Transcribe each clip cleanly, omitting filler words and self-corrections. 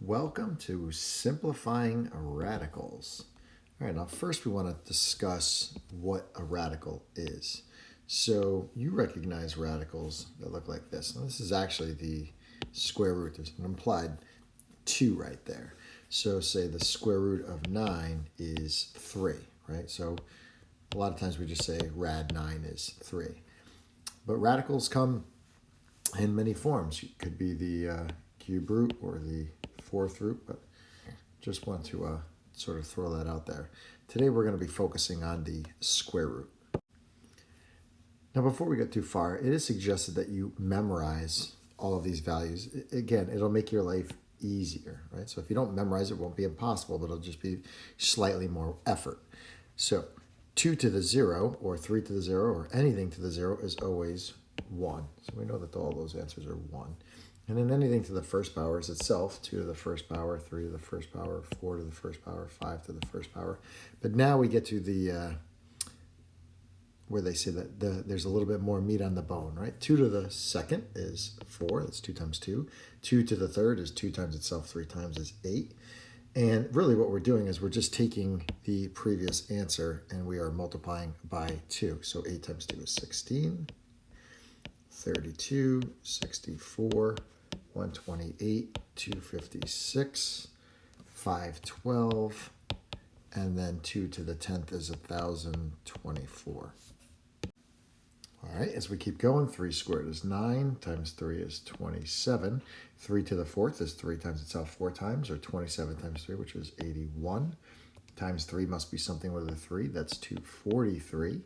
Welcome to Simplifying Radicals. All right, now first we want to discuss what a radical is. So you recognize radicals that look like this. Now this is actually the square root. There's an implied 2 right there. So say the square root of 9 is 3, right? So a lot of times we just say rad 9 is 3. But radicals come in many forms. It could be the cube root or the fourth root, but just want to sort of throw that out there. Today we're going to be focusing on the square root. Now before we get too far, it is suggested that you memorize all of these values. Again, it'll make your life easier, right? So if you don't memorize it, it won't be impossible, but it'll just be slightly more effort. So 2 to the 0 or 3 to the 0 or anything to the 0 is always 1. So we know that all those answers are 1. And then anything to the first power is itself, 2 to the first power, 3 to the first power, 4 to the first power, 5 to the first power. But now we get to the, where they say that there's a little bit more meat on the bone, right? 2 to the second is 4, that's 2 times 2. 2 to the third is 2 times itself, 3 times is 8. And really what we're doing is we're just taking the previous answer and we are multiplying by 2. So 8 times 2 is 16, 32, 64, 128, 256, 512, and then 2 to the 10th is 1024. All right, as we keep going, 3 squared is 9, times 3 is 27. 3 to the 4th is 3 times itself 4 times, or 27 times 3, which is 81. Times 3 must be something with a 3, that's 243.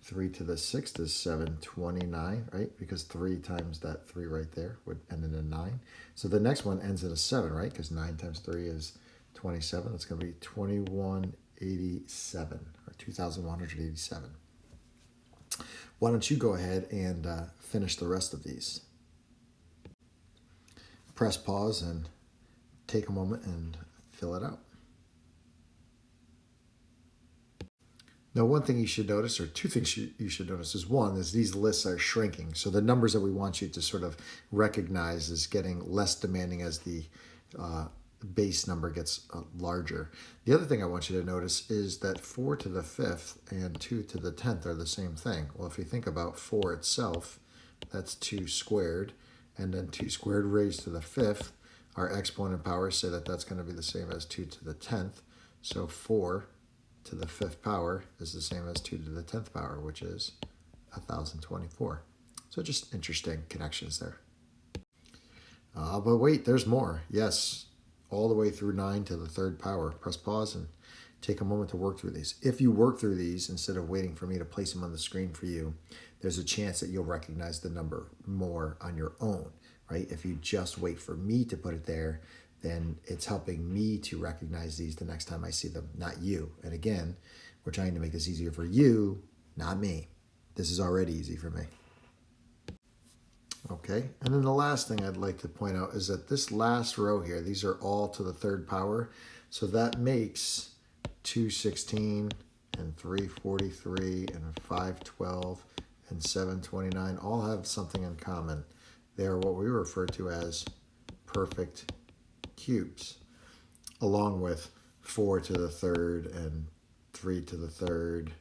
3 to the 6th is 729, right? Because 3 times that 3 right there would end in a 9. So the next one ends in a 7, right? Because 9 times 3 is 27. That's going to be 2187, or 2187. Why don't you go ahead and finish the rest of these? Press pause and take a moment and fill it out. Now, one thing you should notice, or two things you should notice, is one, is these lists are shrinking. So the numbers that we want you to sort of recognize is getting less demanding as the base number gets larger. The other thing I want you to notice is that 4 to the 5th and 2 to the 10th are the same thing. Well, if you think about 4 itself, that's 2 squared, and then 2 squared raised to the 5th. Our exponent powers say that that's going to be the same as 2 to the 10th. So 4 to the 5th power is the same as 2 to the 10th power, which is 1024. So just interesting connections there. But wait, there's more. Yes, all the way through 9 to the 3rd power. Press pause and take a moment to work through these. If you work through these, instead of waiting for me to place them on the screen for you, there's a chance that you'll recognize the number more on your own, right? If you just wait for me to put it there, then it's helping me to recognize these the next time I see them, not you. And again, we're trying to make this easier for you, not me. This is already easy for me. Okay, and then the last thing I'd like to point out is that this last row here, these are all to the 3rd power. So that makes 216 and 343 and 512 and 729 all have something in common. They are what we refer to as perfect cubes, along with 4 to the 3rd and 3 to the 3rd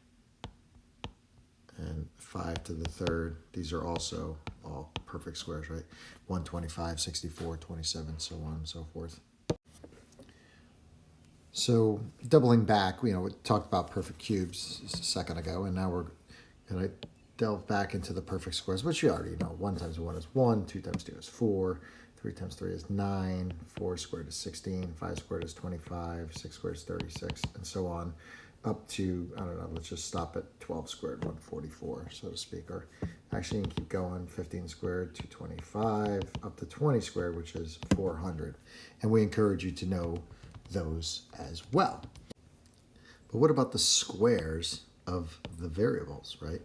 and 5 to the 3rd. These are also all perfect squares, right? 125, 64, 27, so on and so forth. So doubling back, we talked about perfect cubes just a second ago, and now we're going to delve back into the perfect squares, which you already know. 1 times 1 is 1, 2 times 2 is 4, 3 times 3 is 9, 4 squared is 16, 5 squared is 25, 6 squared is 36, and so on, up to, I don't know, let's just stop at 12 squared, 144, so to speak. Or actually, you can keep going, 15 squared, 225, up to 20 squared, which is 400. And we encourage you to know those as well. But what about the squares of the variables, right?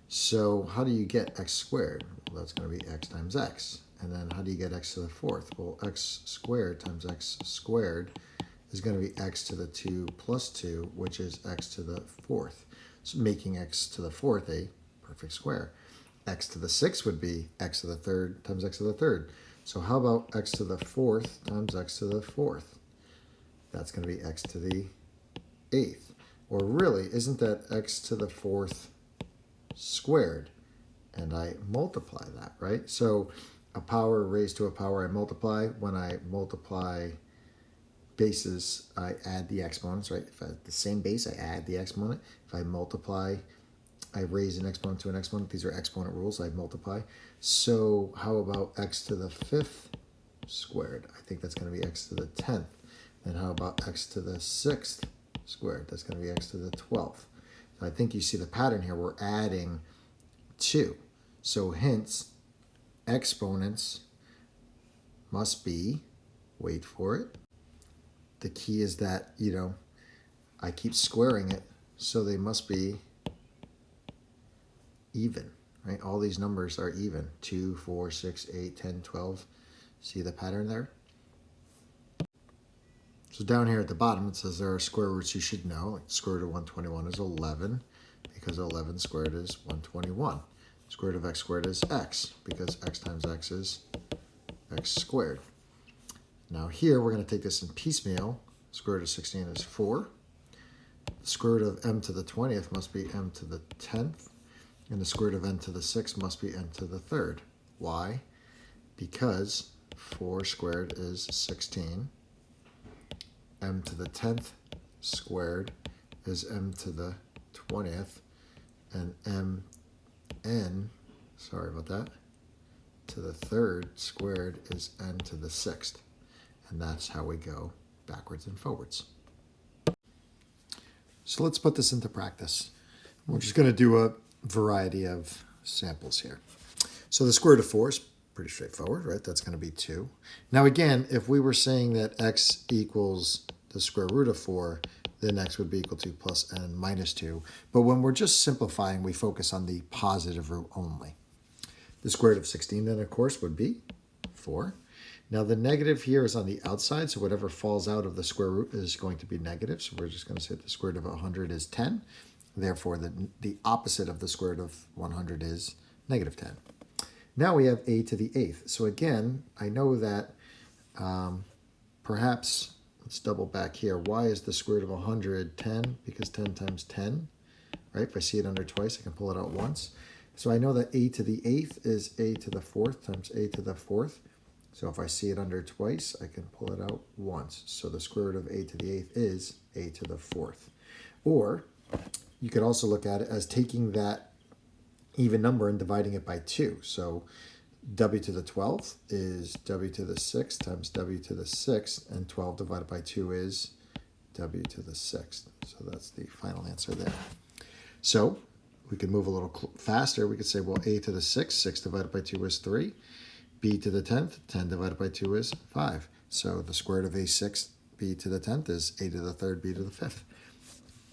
So how do you get x squared? Well, that's going to be x times x. And then how do you get x to the 4th? Well, x squared times x squared is going to be x to the 2 plus 2, which is x to the 4th. So making x to the 4th a perfect square. X to the 6th would be x to the 3rd times x to the 3rd. So how about x to the 4th times x to the 4th? That's going to be x to the 8th. Or really, isn't that x to the 4th squared? And I multiply that, right? So a power raised to a power I multiply. When I multiply bases, I add the exponents, right? If I have the same base, I add the exponent. If I multiply, I raise an exponent to an exponent. These are exponent rules. I multiply. So how about x to the 5th squared? I think that's going to be x to the 10th. And how about x to the 6th squared? That's going to be x to the 12th. So I think you see the pattern here. We're adding 2. So hence, exponents must be, wait for it. The key is that, I keep squaring it, so they must be even, right? All these numbers are even. 2, 4, 6, 8, 10, 12. See the pattern there? So down here at the bottom, it says there are square roots you should know. Like square root of 121 is 11, because 11 squared is 121. Square root of x squared is x, because x times x is x squared. Now here, we're going to take this in piecemeal. Square root of 16 is 4. The square root of m to the 20th must be m to the 10th. And the square root of n to the 6th must be n to the 3rd. Why? Because 4 squared is 16. M to the 10th squared is m to the 20th. And sorry about that, to the 3rd squared is n to the 6th. And that's how we go backwards and forwards. So let's put this into practice. We're just going to do a variety of samples here. So the square root of 4 is pretty straightforward, right? That's going to be 2. Now again, if we were saying that x equals the square root of 4, then x would be equal to plus n minus 2. But when we're just simplifying, we focus on the positive root only. The square root of 16 then, of course, would be 4. Now the negative here is on the outside, so whatever falls out of the square root is going to be negative. So we're just going to say the square root of 100 is 10. Therefore, the opposite of the square root of 100 is negative 10. Now we have a to the 8th. So again, I know that perhaps, let's double back here. Why is the square root of 100 10? Because 10 times 10, right? If I see it under twice, I can pull it out once. So I know that a to the 8th is a to the 4th times a to the 4th. So if I see it under twice, I can pull it out once. So the square root of a to the 8th is a to the 4th. Or you could also look at it as taking that even number and dividing it by 2. So w to the 12th is w to the 6th times w to the 6th, and 12 divided by 2 is w to the 6th. So that's the final answer there. So we could move a little faster. We could say, well, a to the 6th, 6 divided by 2 is 3. B to the 10th, 10 divided by 2 is 5. So the square root of a 6th, b to the 10th is a to the 3rd, b to the 5th.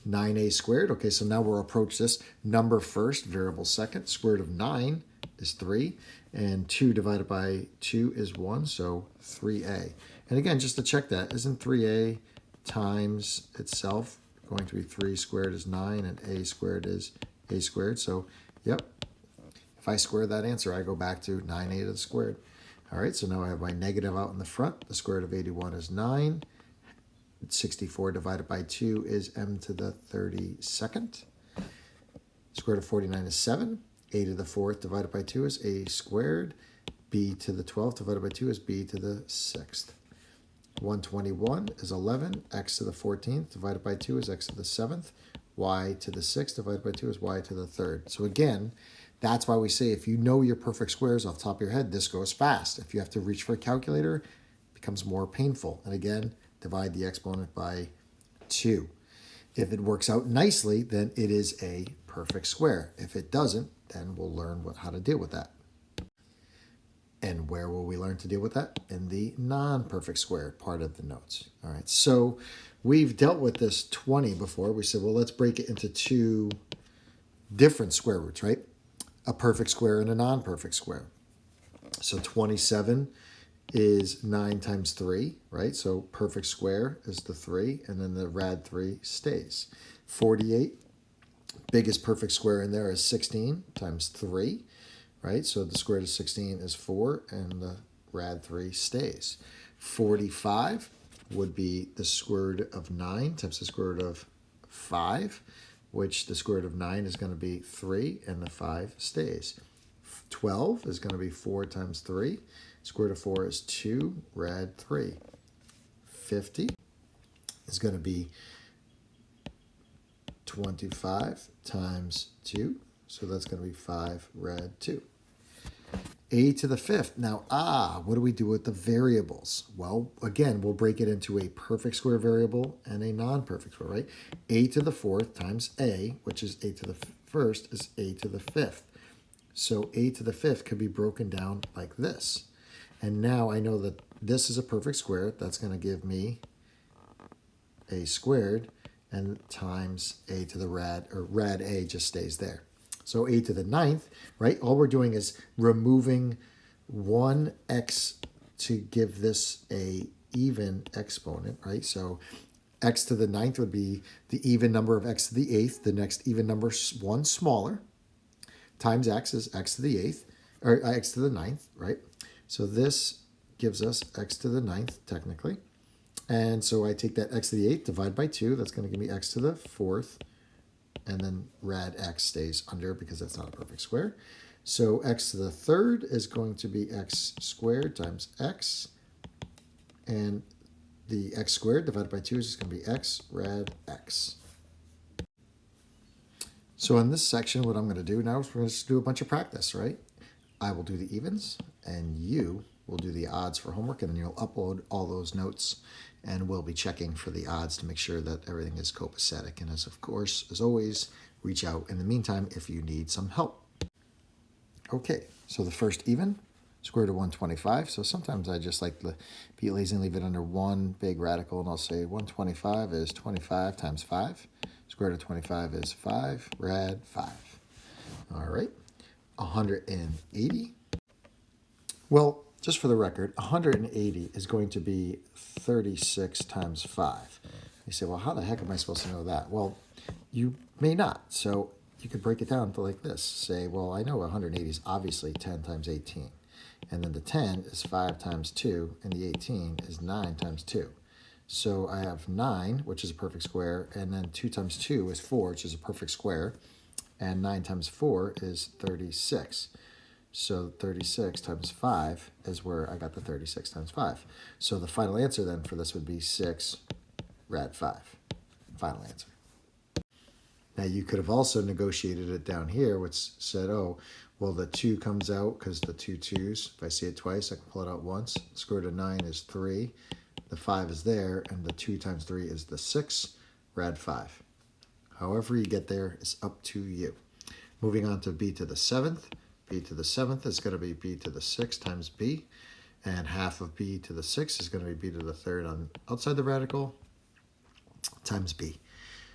9a squared. Okay, so now we'll approach this number first, variable second. Square root of 9 is 3, and 2 divided by 2 is 1, so 3a. And again, just to check that, isn't 3a times itself going to be 3 squared is 9, and a squared is a squared? So, yep, if I square that answer, I go back to 9a to the squared. All right, so now I have my negative out in the front. The square root of 81 is 9. 64 divided by 2 is m to the 32nd. Square root of 49 is 7. A to the 4th divided by 2 is a squared. B to the 12th divided by 2 is b to the 6th. 121 is 11. X to the 14th divided by 2 is x to the 7th. Y to the 6th divided by 2 is y to the 3rd. So again, that's why we say if you know your perfect squares off the top of your head, this goes fast. If you have to reach for a calculator, it becomes more painful. And again, divide the exponent by 2. If it works out nicely, then it is a perfect square. If it doesn't, then we'll learn how to deal with that. And where will we learn to deal with that? In the non-perfect square part of the notes. All right, so we've dealt with this 20 before. We said, well, let's break it into 2 different square roots, right? A perfect square and a non-perfect square. So 27 is 9 times 3, right? So perfect square is the 3, and then the rad 3 stays. 48, biggest perfect square in there is 16 times 3, right? So the square root of 16 is 4, and the rad 3 stays. 45 would be the square root of 9 times the square root of 5, which the square root of 9 is going to be 3, and the 5 stays. 12 is going to be 4 times 3. Square root of 4 is 2, rad 3. 50 is going to be 25 times 2, so that's going to be 5 rad 2. A to the 5th. Now, what do we do with the variables? Well, again, we'll break it into a perfect square variable and a non-perfect square, right? A to the 4th times A, which is A to the 1st, is A to the 5th. So A to the 5th could be broken down like this. And now I know that this is a perfect square. That's going to give me A squared, and times A to the rad, or rad A just stays there. So A to the 9th, right? All we're doing is removing 1x to give this a even exponent, right? So x to the 9th would be the even number of x to the 8th. The next even number, one smaller, times x is x to the 8th, or x to the 9th, right? So this gives us x to the 9th, technically. And so I take that x to the 8th, divide by 2. That's going to give me x to the 4th. And then rad x stays under because that's not a perfect square. So x to the 3rd is going to be x squared times x. And the x squared divided by 2 is just going to be x rad x. So in this section, what I'm going to do now is we're going to do a bunch of practice, right? I will do the evens, and you will do the odds for homework, and then you'll upload all those notes, and we'll be checking for the odds to make sure that everything is copacetic. And as always, reach out in the meantime if you need some help. Okay, so the first even, square root of 125. So sometimes I just like to be lazy and leave it under one big radical, and I'll say 125 is 25 times 5. Square root of 25 is 5, rad 5. All right, 180. Well, just for the record, 180 is going to be 36 times 5. You say, well, how the heck am I supposed to know that? Well, you may not. So you could break it down to like this. Say, well, I know 180 is obviously 10 times 18. And then the 10 is 5 times 2, and the 18 is 9 times 2. So I have 9, which is a perfect square, and then 2 times 2 is 4, which is a perfect square, and 9 times 4 is 36. So 36 times 5 is where I got the 36 times 5. So the final answer then for this would be 6 rad 5. Final answer. Now you could have also negotiated it down here, which said, oh, well, the 2 comes out because the 2 2's. If I see it twice, I can pull it out once. Square root of 9 is 3. The 5 is there, and the 2 times 3 is the 6, rad 5. However you get there is up to you. Moving on to b to the 7th. B to the 7th is going to be b to the 6 times b, and half of b to the 6 is going to be b to the 3rd on outside the radical times b.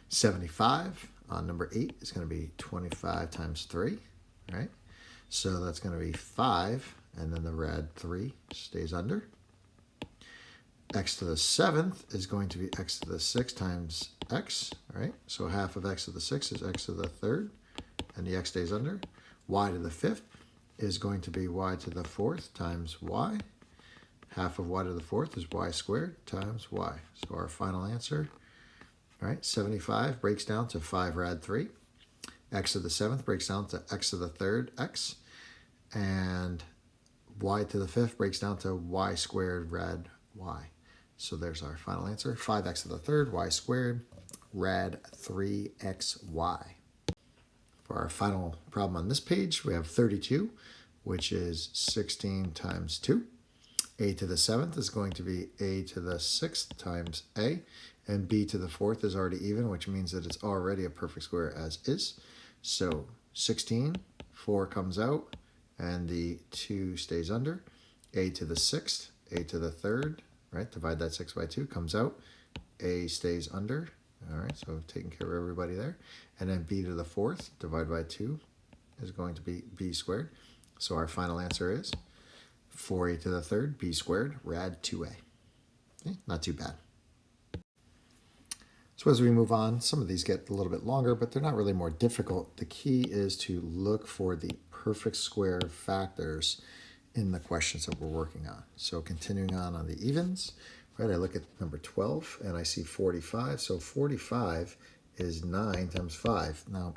75 on number 8 is going to be 25 times 3, right? So that's going to be 5, and then the rad 3 stays under. X to the 7th is going to be x to the 6 times x, right? So half of x to the 6 is x to the 3rd, and the x stays under. Y to the 5th is going to be y to the 4th times y. Half of y to the 4th is y squared times y. So our final answer, all right, 75 breaks down to 5 rad 3. X to the 7th breaks down to x to the 3rd x. And y to the 5th breaks down to y squared rad y. So there's our final answer, 5x to the 3rd, y squared, rad 3xy. For our final problem on this page, we have 32, which is 16 times 2. A to the 7th is going to be a to the 6th times a, and b to the 4th is already even, which means that it's already a perfect square as is. So 16, 4 comes out, and the 2 stays under. A to the 6th, a to the 3rd, right? Divide that 6 by 2, comes out. A stays under. All right, so taking care of everybody there. And then b to the 4th, divided by 2, is going to be b squared. So our final answer is 4a to the 3rd, b squared, rad 2a. Okay, not too bad. So as we move on, some of these get a little bit longer, but they're not really more difficult. The key is to look for the perfect square factors in the questions that we're working on. So continuing on the evens, right, I look at number 12 and I see 45. So 45 is 9 times 5. Now,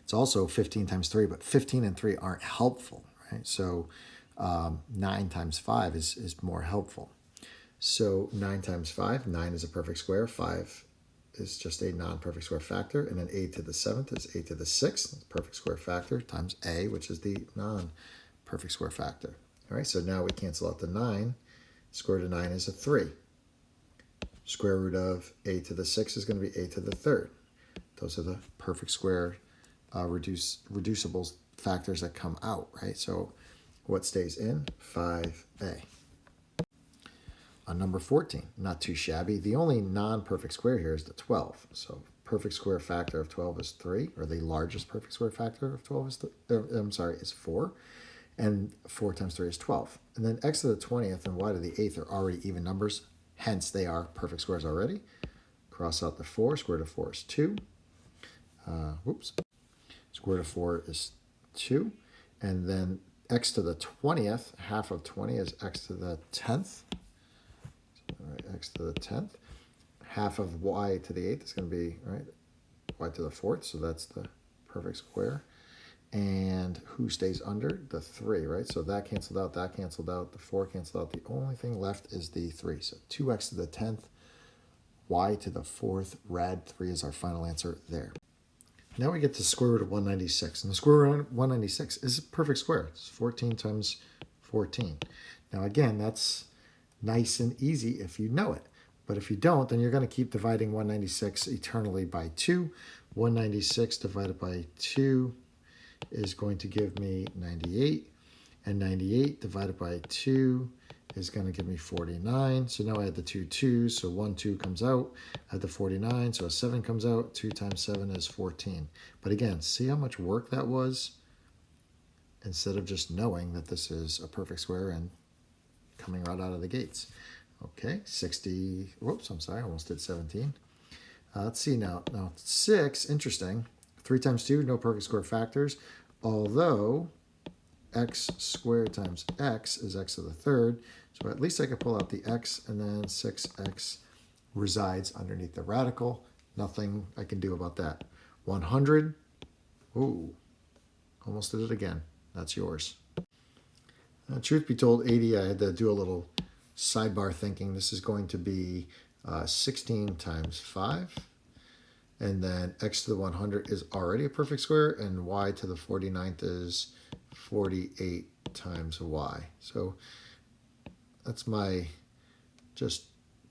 it's also 15 times 3, but 15 and 3 aren't helpful, right? So 9 times 5 is more helpful. So 9 times 5, 9 is a perfect square, 5 is just a non-perfect square factor, and then a to the 7th is a to the 6th, perfect square factor, times a, which is the non-perfect square factor. All right, so now we cancel out the 9. Square root of 9 is a 3. Square root of a to the 6 is going to be a to the 3rd. Those are the perfect square reducible factors that come out, right? So what stays in? 5a. On number 14, not too shabby. The only non-perfect square here is the 12. So perfect square factor of 12 is 3, or the largest perfect square factor of 12 is 4. And 4 times 3 is 12. And then x to the 20th and y to the 8th are already even numbers. Hence, they are perfect squares already. Cross out the 4. Square root of 4 is 2. Square root of 4 is 2. And then x to the 20th, half of 20 is x to the 10th. All right, x to the 10th. Half of y to the 8th is going to be, right, y to the 4th. So that's the perfect square. And who stays under? The 3, right? So that canceled out, that canceled out, the 4 canceled out. The only thing left is the 3. So 2x to the 10th, y to the 4th, rad 3 is our final answer there. Now we get to square root of 196. And the square root of 196 is a perfect square. It's 14 times 14. Now again, that's nice and easy if you know it. But if you don't, then you're going to keep dividing 196 eternally by 2. 196 divided by 2 is going to give me 98. And 98 divided by 2 is going to give me 49. So now I add the 2 2's. So 1, 2 comes out. Add the 49. So a 7 comes out. 2 times 7 is 14. But again, see how much work that was? Instead of just knowing that this is a perfect square and coming right out of the gates. Okay, 60. Whoops, I'm sorry. I almost did 17. Let's see now. Now 6, interesting. 3 times 2, no perfect square factors. Although x squared times x is x to the 3rd. So at least I can pull out the x, and then 6x resides underneath the radical. Nothing I can do about that. 100. Ooh, almost did it again. That's yours. Truth be told, 80, I had to do a little sidebar thinking. This is going to be 16 times 5. And then x to the 100 is already a perfect square, and y to the 49th is 48 times y. So that's my just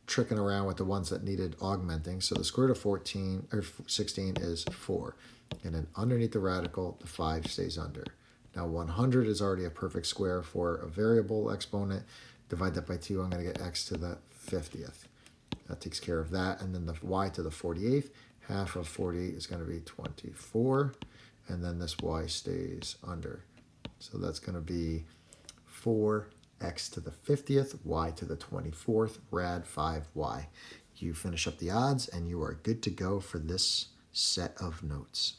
tricking around with the ones that needed augmenting. So the square root of 14 or 16 is 4. And then underneath the radical, the 5 stays under. Now 100 is already a perfect square for a variable exponent. Divide that by 2, I'm going to get x to the 50th. That takes care of that. And then the y to the 48th, half of 48 is going to be 24. And then this y stays under. So that's going to be 4x to the 50th, y to the 24th, rad 5y. You finish up the odds, and you are good to go for this set of notes.